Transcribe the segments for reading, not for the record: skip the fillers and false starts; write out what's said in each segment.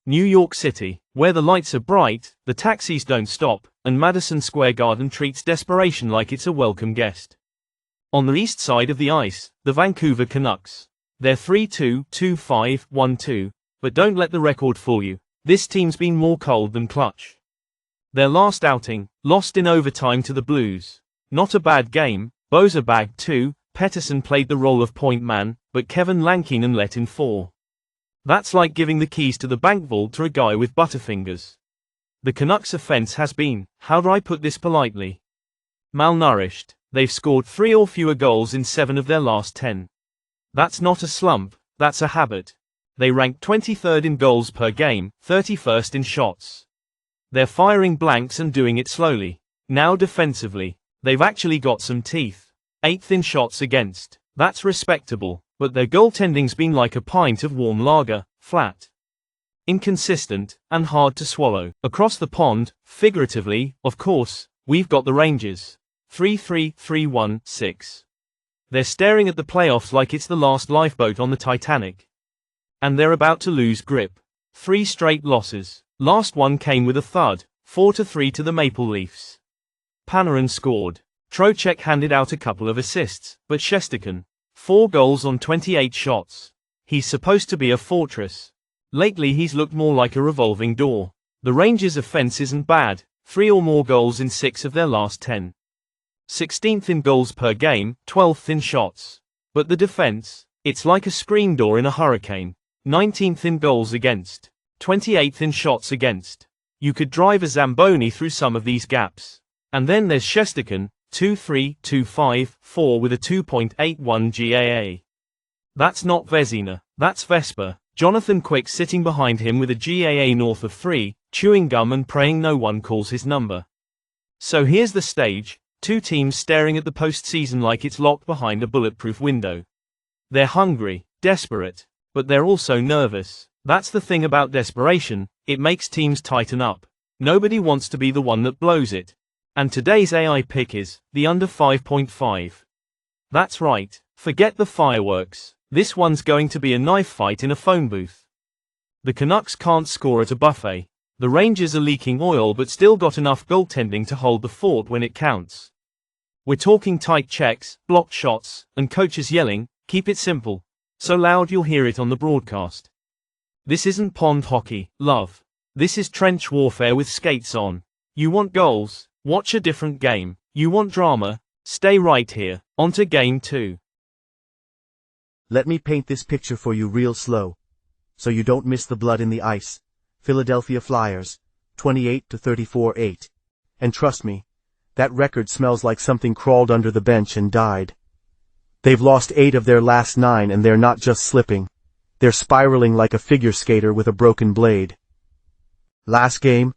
New York City, where the lights are bright, the taxis don't stop, and Madison Square Garden treats desperation like it's a welcome guest. On the east side of the ice, the Vancouver Canucks. They're 3-2, 2-5, 1-2, but don't let the record fool you. This team's been more cold than clutch. Their last outing, lost in overtime to the Blues. Not a bad game, Boza bagged 2, Pettersson played the role of point man, but Kevin Lankinen let in 4. That's like giving the keys to the bank vault to a guy with butterfingers. The Canucks' offense has been, how do I put this politely? Malnourished. They've scored 3 or fewer goals in 7 of their last 10. That's not a slump, that's a habit. They rank 23rd in goals per game, 31st in shots. They're firing blanks and doing it slowly. Now defensively, they've actually got some teeth. 8th in shots against. That's respectable, but their goaltending's been like a pint of warm lager, flat, inconsistent, and hard to swallow. Across the pond, figuratively, of course, we've got the Rangers. 3-3, 3-1, 6. They're staring at the playoffs like it's the last lifeboat on the Titanic. And they're about to lose grip. 3 straight losses. Last one came with a thud, 4-3 to the Maple Leafs. Panarin scored. Trocheck handed out a couple of assists, but Shesterkin, 4 goals on 28 shots. He's supposed to be a fortress. Lately he's looked more like a revolving door. The Rangers' offense isn't bad, 3 or more goals in 6 of their last 10. 16th in goals per game, 12th in shots. But the defense, it's like a screen door in a hurricane. 19th in goals against. 28th in shots against. You could drive a Zamboni through some of these gaps. And then there's Shesterkin, 2-3, 2-5, 4 with a 2.81 GAA. That's not Vezina, that's Vesper. Jonathan Quick sitting behind him with a GAA north of 3, chewing gum and praying no one calls his number. So here's the stage, 2 teams staring at the postseason like it's locked behind a bulletproof window. They're hungry, desperate, but they're also nervous. That's the thing about desperation, it makes teams tighten up. Nobody wants to be the one that blows it. And today's AI pick is, the under 5.5. That's right, forget the fireworks, this one's going to be a knife fight in a phone booth. The Canucks can't score at a buffet. The Rangers are leaking oil but still got enough goaltending to hold the fort when it counts. We're talking tight checks, blocked shots, and coaches yelling, keep it simple. So loud you'll hear it on the broadcast. This isn't pond hockey, love. This is trench warfare with skates on. You want goals? Watch a different game. You want drama? Stay right here. On to game 2. Let me paint this picture for you real slow, so you don't miss the blood in the ice. Philadelphia Flyers, 28-34-8. And trust me, that record smells like something crawled under the bench and died. They've lost 8 of their last 9 and they're not just slipping. They're spiraling like a figure skater with a broken blade. Last game,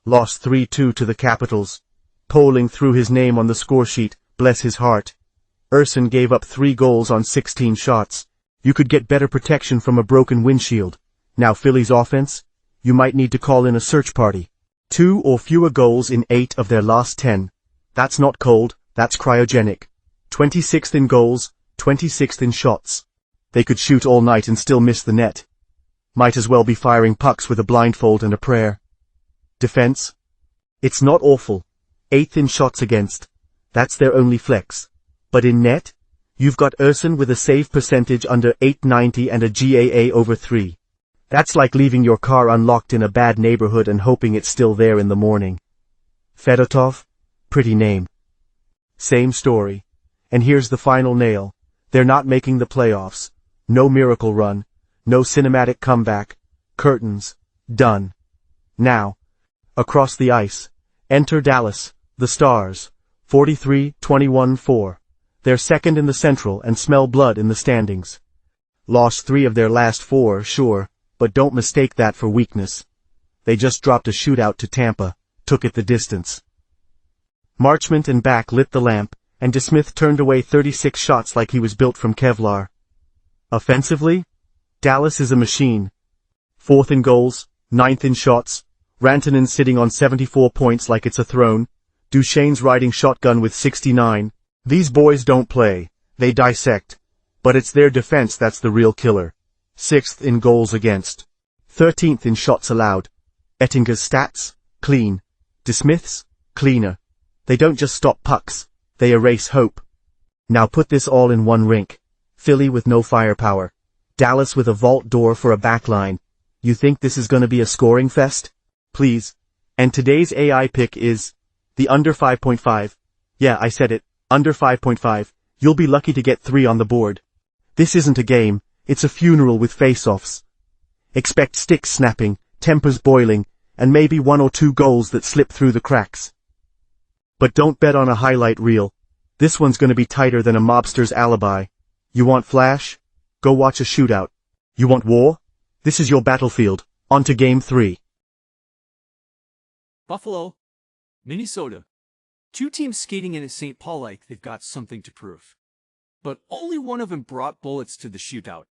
lost 3-2 to the Capitals. Poling through his name on the scoresheet, bless his heart. Urson gave up 3 goals on 16 shots. You could get better protection from a broken windshield. Now Philly's offense? You might need to call in a search party. 2 or fewer goals in 8 of their last 10. That's not cold, that's cryogenic. 26th in goals, 26th in shots. They could shoot all night and still miss the net. Might as well be firing pucks with a blindfold and a prayer. Defense? It's not awful. 8th in shots against. That's their only flex. But in net? You've got Urson with a save percentage under .890 and a GAA over 3. That's like leaving your car unlocked in a bad neighborhood and hoping it's still there in the morning. Fedotov? Pretty name. Same story. And here's the final nail. They're not making the playoffs. No miracle run. No cinematic comeback. Curtains. Done. Now. Across the ice. Enter Dallas, the Stars. 43-21-4. They're second in the Central and smell blood in the standings. Lost 3 of their last 4, sure, but don't mistake that for weakness. They just dropped a shootout to Tampa, took it the distance. Marchment and Back lit the lamp, and DeSmith turned away 36 shots like he was built from Kevlar. Offensively? Dallas is a machine. 4th in goals, 9th in shots, Rantanen sitting on 74 points like it's a throne, Duchesne's riding shotgun with 69. These boys don't play, they dissect. But it's their defense that's the real killer. 6th in goals against. 13th in shots allowed. Ettinger's stats? Clean. DeSmith's? Cleaner. They don't just stop pucks, they erase hope. Now put this all in one rink. Philly with no firepower. Dallas with a vault door for a backline. You think this is gonna be a scoring fest? Please. And today's AI pick is the under 5.5. Yeah, I said it. Under 5.5. You'll be lucky to get 3 on the board. This isn't a game, it's a funeral with face-offs. Expect sticks snapping, tempers boiling, and maybe 1 or 2 goals that slip through the cracks. But don't bet on a highlight reel. This one's gonna be tighter than a mobster's alibi. You want flash? Go watch a shootout. You want war? This is your battlefield. On to Game 3. Buffalo, Minnesota. 2 teams skating in a St. Paul like they've got something to prove. But only one of them brought bullets to the shootout.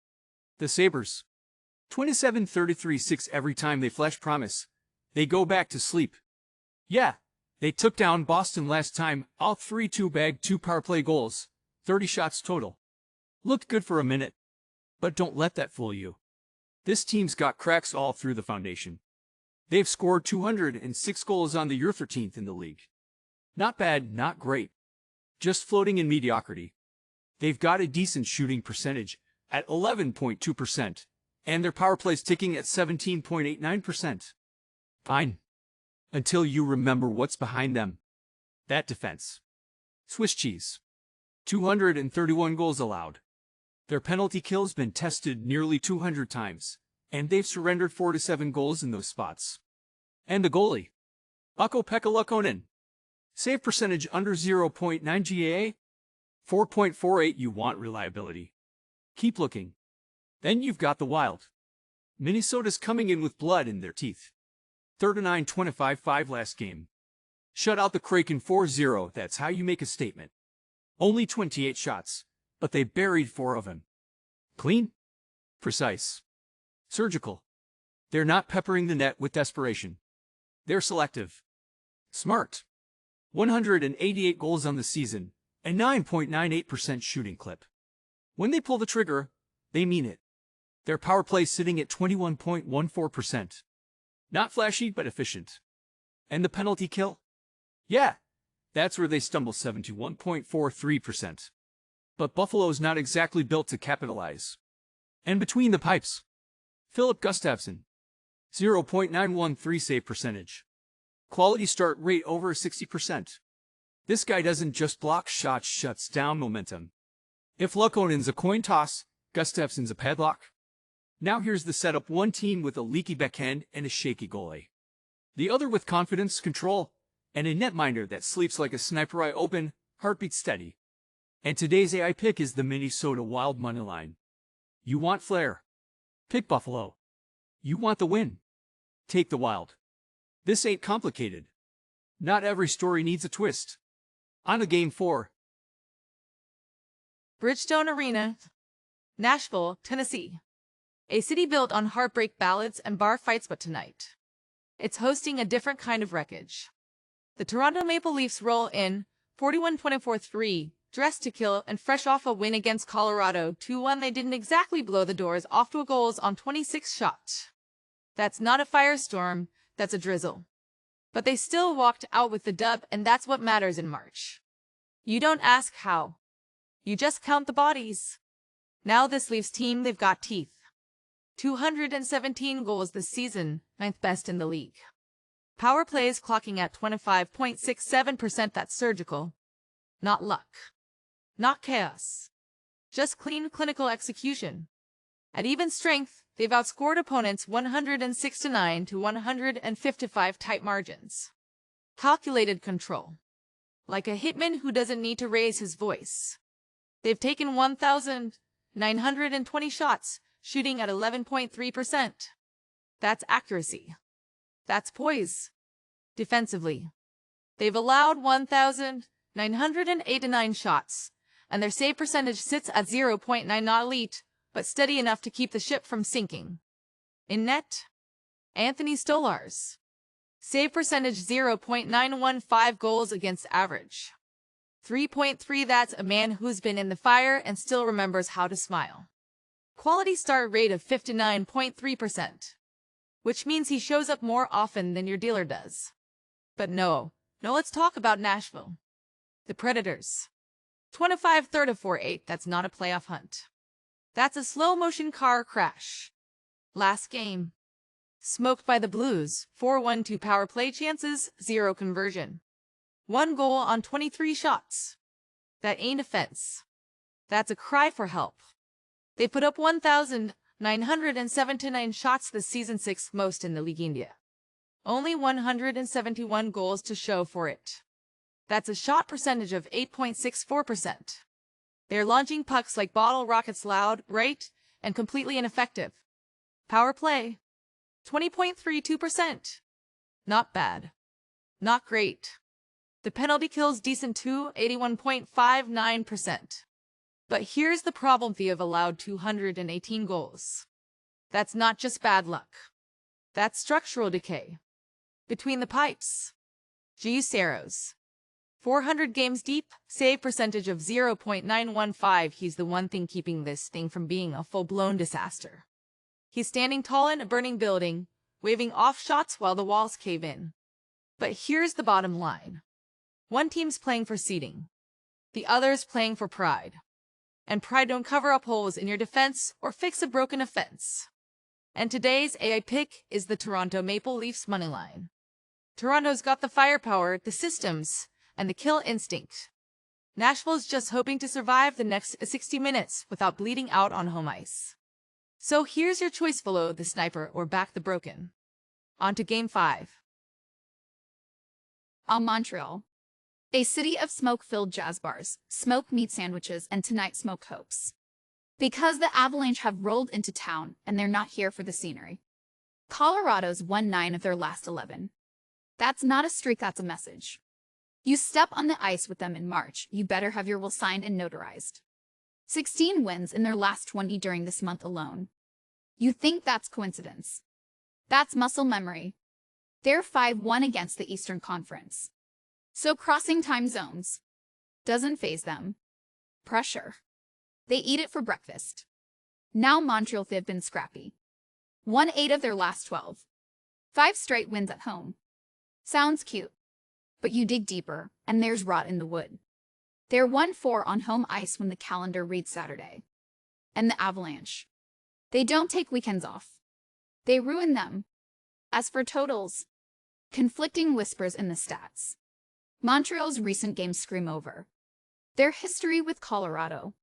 The Sabres. 27-33-6 every time they flash promise. They go back to sleep. Yeah, they took down Boston last time, all 3-2 bagged 2 power play goals, 30 shots total. Looked good for a minute. But don't let that fool you. This team's got cracks all through the foundation. They've scored 206 goals on the year, 13th in the league. Not bad, not great. Just floating in mediocrity. They've got a decent shooting percentage at 11.2%, and their power play's ticking at 17.89%. Fine. Until you remember what's behind them. That defense. Swiss cheese. 231 goals allowed. Their penalty kill's been tested nearly 200 times, and they've surrendered 4 to 7 goals in those spots. And the goalie. Ukko-Pekka Luukkonen. Save percentage under 0.9 GAA. 4.48. You want reliability. Keep looking. Then you've got the Wild. Minnesota's coming in with blood in their teeth. 39-25-5 last game. Shut out the Kraken 4-0. That's how you make a statement. Only 28 shots, but they buried 4 of them. Clean? Precise. Surgical. They're not peppering the net with desperation. They're selective. Smart. 188 goals on the season, a 9.98% shooting clip. When they pull the trigger, they mean it. Their power play's sitting at 21.14%. Not flashy, but efficient. And the penalty kill? Yeah, that's where they stumble, 71.43%. But Buffalo's not exactly built to capitalize. And between the pipes, Philip Gustafsson, 0.913 save percentage. Quality start rate over 60%. This guy doesn't just block shots, shuts down momentum. If Luukkonen's a coin toss, Gustafsson's a padlock. Now here's the setup: one team with a leaky backhand and a shaky goalie. The other with confidence, control, and a netminder that sleeps like a sniper, eye open, heartbeat steady. And today's AI pick is the Minnesota Wild Moneyline. You want flair? Pick Buffalo. You want the win? Take the Wild. This ain't complicated. Not every story needs a twist. On to Game 4. Bridgestone Arena, Nashville, Tennessee. A city built on heartbreak ballads and bar fights, but tonight, it's hosting a different kind of wreckage. The Toronto Maple Leafs roll in 41-24-3, dressed to kill and fresh off a win against Colorado 2-1. They didn't exactly blow the doors off to goals on 26 shots. That's not a firestorm, that's a drizzle. But they still walked out with the dub, and that's what matters in March. You don't ask how. You just count the bodies. Now this Leafs team, they've got teeth. 217 goals this season, 9th best in the league. Power plays clocking at 25.67%. That's surgical. Not luck. Not chaos. Just clean clinical execution. At even strength, they've outscored opponents 169 to 155, tight margins. Calculated control. Like a hitman who doesn't need to raise his voice. They've taken 1,920 shots, shooting at 11.3%. That's accuracy. That's poise. Defensively, they've allowed 1,989 shots, and their save percentage sits at 0.9, not elite, but steady enough to keep the ship from sinking. In net, Anthony Stolarz. Save percentage 0.915, goals against average 3.3. That's a man who's been in the fire and still remembers how to smile. Quality start rate of 59.3%. which means he shows up more often than your dealer does. But no, let's talk about Nashville. The Predators. 25-34-8, that's not a playoff hunt. That's a slow-motion car crash. Last game. Smoked by the Blues, 4-1-2 power play chances, 0 conversion. 1 goal on 23 shots. That ain't offense. That's a cry for help. They put up 1,979 shots this season, 6th most in the league India. Only 171 goals to show for it. That's a shot percentage of 8.64%. They're launching pucks like bottle rockets, loud, right, and completely ineffective. Power play. 20.32%. Not bad. Not great. The penalty kill's decent too, 81.59%. But here's the problem: they have allowed 218 goals. That's not just bad luck. That's structural decay. Between the pipes. G. Saros. 400 games deep, save percentage of 0.915. He's the one thing keeping this thing from being a full-blown disaster. He's standing tall in a burning building, waving off shots while the walls cave in. But here's the bottom line. One team's playing for seeding. The other's playing for pride. And pride don't cover up holes in your defense or fix a broken offense. And today's AI pick is the Toronto Maple Leafs Moneyline. Toronto's got the firepower, the systems, and the kill instinct. Nashville's just hoping to survive the next 60 minutes without bleeding out on home ice. So here's your choice: follow the sniper or back the broken. On to Game 5. Montreal. A city of smoke-filled jazz bars, smoke meat sandwiches, and tonight smoke hopes. Because the Avalanche have rolled into town and they're not here for the scenery. Colorado's won 9 of their last 11. That's not a streak, that's a message. You step on the ice with them in March, you better have your will signed and notarized. 16 wins in their last 20 during this month alone. You think that's coincidence? That's muscle memory. They're 5-1 against the Eastern Conference. So crossing time zones doesn't faze them. Pressure. They eat it for breakfast. Now Montreal, they've been scrappy. Won 8 of their last 12. 5 straight wins at home. Sounds cute. But you dig deeper, and there's rot in the wood. They're 1-4 on home ice when the calendar reads Saturday. And the Avalanche. They don't take weekends off. They ruin them. As for totals, conflicting whispers in the stats. Montreal's recent games scream over. Their history with Colorado.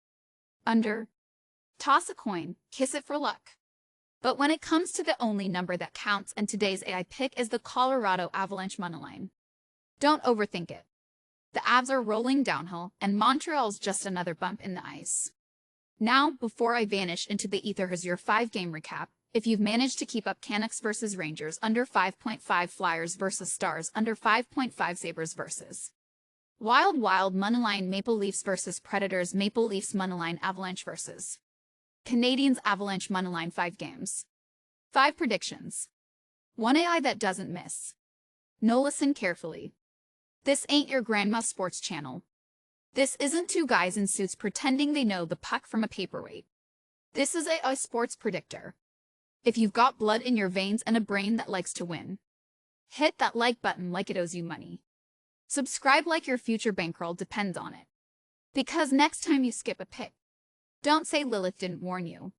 Under. Toss a coin, kiss it for luck. But when it comes to the only number that counts, and today's AI pick is the Colorado Avalanche Moneyline. Don't overthink it. The Avs are rolling downhill, and Montreal's just another bump in the ice. Now, before I vanish into the ether, here's your 5-game recap. If you've managed to keep up Canucks versus Rangers, under 5.5 Flyers versus Stars, under 5.5 Sabres versus Wild Moneyline Maple Leafs versus Predators, Maple Leafs Moneyline Avalanche versus Canadiens Avalanche Moneyline 5 games. 5 predictions. 1 AI that doesn't miss. No, listen carefully. This ain't your grandma's sports channel. This isn't 2 guys in suits pretending they know the puck from a paperweight. This is a Sports Predictor. If you've got blood in your veins and a brain that likes to win, hit that like button like it owes you money. Subscribe like your future bankroll depends on it. Because next time you skip a pick, don't say Lilith didn't warn you.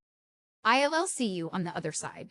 I'll see you on the other side.